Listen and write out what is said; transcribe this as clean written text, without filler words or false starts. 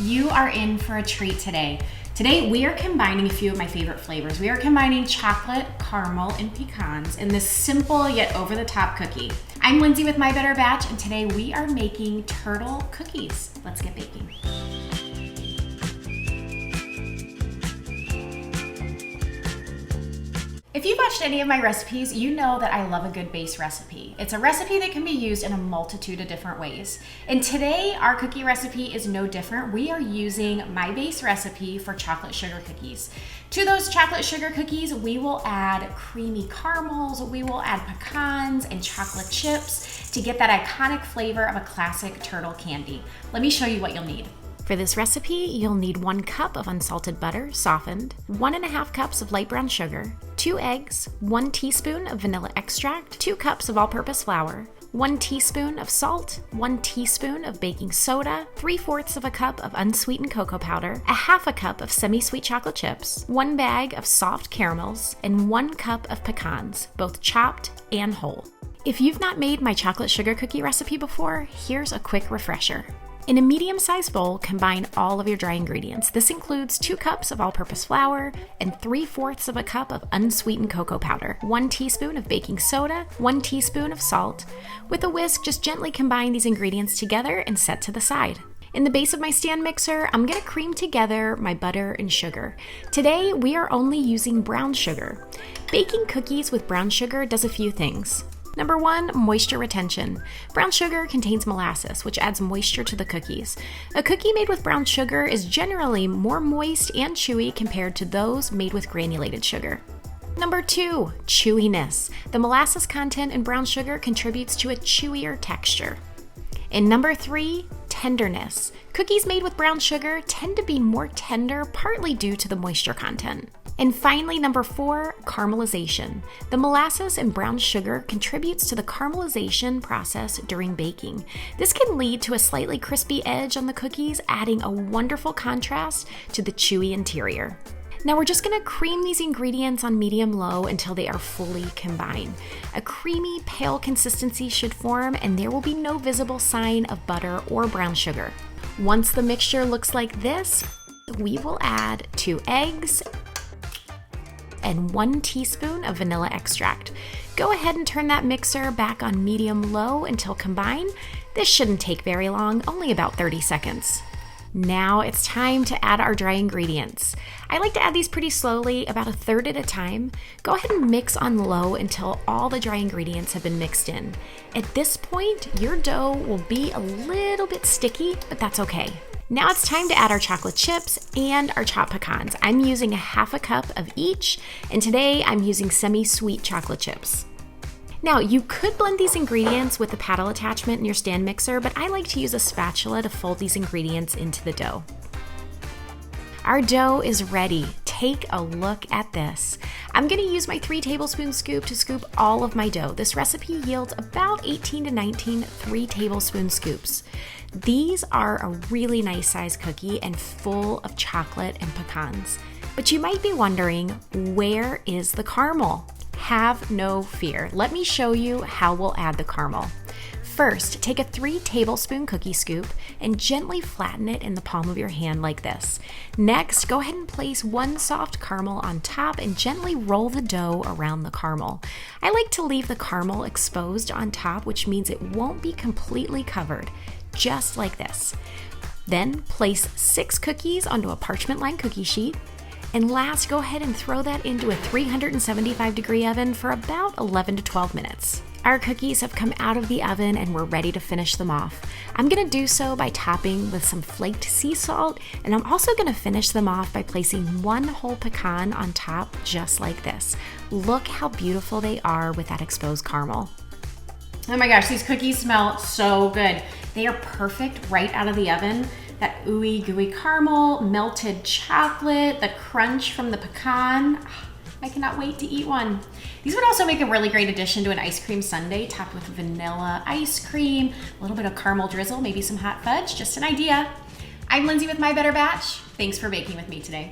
You are in for a treat today. Today we are combining a few of my favorite flavors. We are combining chocolate, caramel, and pecans in this simple yet over-the-top cookie. I'm Lindsay with My Better Batch, and today we are making turtle cookies. Let's get baking. If you've watched any of my recipes, you know that I love a good base recipe. It's a recipe that can be used in a multitude of different ways. And today, our cookie recipe is no different. We are using my base recipe for chocolate sugar cookies. To those chocolate sugar cookies, we will add creamy caramels, we will add pecans and chocolate chips to get that iconic flavor of a classic turtle candy. Let me show you what you'll need. For this recipe, you'll need 1 cup of unsalted butter, softened, 1.5 cups of light brown sugar, 2 eggs, 1 teaspoon of vanilla extract, 2 cups of all-purpose flour, 1 teaspoon of salt, 1 teaspoon of baking soda, 3/4 of a cup of unsweetened cocoa powder, 1/2 cup of semi-sweet chocolate chips, 1 bag of soft caramels, and 1 cup of pecans, both chopped and whole. If you've not made my chocolate sugar cookie recipe before, here's a quick refresher. In a medium-sized bowl, combine all of your dry ingredients. This includes 2 cups of all-purpose flour and 3/4 of a cup of unsweetened cocoa powder, 1 teaspoon of baking soda, 1 teaspoon of salt. With a whisk, just gently combine these ingredients together and set to the side. In the base of my stand mixer, I'm going to cream together my butter and sugar. Today, we are only using brown sugar. Baking cookies with brown sugar does a few things. Number 1, moisture retention. Brown sugar contains molasses, which adds moisture to the cookies. A cookie made with brown sugar is generally more moist and chewy compared to those made with granulated sugar. Number 2, chewiness. The molasses content in brown sugar contributes to a chewier texture. And number 3, tenderness. Cookies made with brown sugar tend to be more tender, partly due to the moisture content. And finally, number 4, caramelization. The molasses in brown sugar contributes to the caramelization process during baking. This can lead to a slightly crispy edge on the cookies, adding a wonderful contrast to the chewy interior. Now we're just going to cream these ingredients on medium-low until they are fully combined. A creamy, pale consistency should form, and there will be no visible sign of butter or brown sugar. Once the mixture looks like this, we will add 2 eggs and 1 teaspoon of vanilla extract. Go ahead and turn that mixer back on medium-low until combined. This shouldn't take very long, only about 30 seconds. Now it's time to add our dry ingredients. I like to add these pretty slowly, about 1/3 at a time. Go ahead and mix on low until all the dry ingredients have been mixed in. At this point, your dough will be a little bit sticky, but that's okay. Now it's time to add our chocolate chips and our chopped pecans. I'm using 1/2 cup of each, and today I'm using semi-sweet chocolate chips. Now, you could blend these ingredients with the paddle attachment in your stand mixer, but I like to use a spatula to fold these ingredients into the dough. Our dough is ready. Take a look at this. I'm going to use my 3 tablespoon scoop to scoop all of my dough. This recipe yields about 18 to 19 3 tablespoon scoops. These are a really nice size cookie and full of chocolate and pecans. But you might be wondering, where is the caramel? Have no fear. Let me show you how we'll add the caramel. First, take a 3 tablespoon cookie scoop and gently flatten it in the palm of your hand like this. Next, go ahead and place 1 soft caramel on top and gently roll the dough around the caramel. I like to leave the caramel exposed on top, which means it won't be completely covered, just like this. Then place 6 cookies onto a parchment-lined cookie sheet. And last, go ahead and throw that into a 375-degree oven for about 11 to 12 minutes. Our cookies have come out of the oven and we're ready to finish them off. I'm going to do so by topping with some flaked sea salt, and I'm also going to finish them off by placing 1 whole pecan on top, just like this. Look how beautiful they are with that exposed caramel. Oh my gosh, these cookies smell so good. They are perfect right out of the oven. That ooey gooey caramel, melted chocolate, the crunch from the pecan. I cannot wait to eat one. These would also make a really great addition to an ice cream sundae topped with vanilla ice cream, a little bit of caramel drizzle, maybe some hot fudge, just an idea. I'm Lindsay with My Better Batch. Thanks for baking with me today.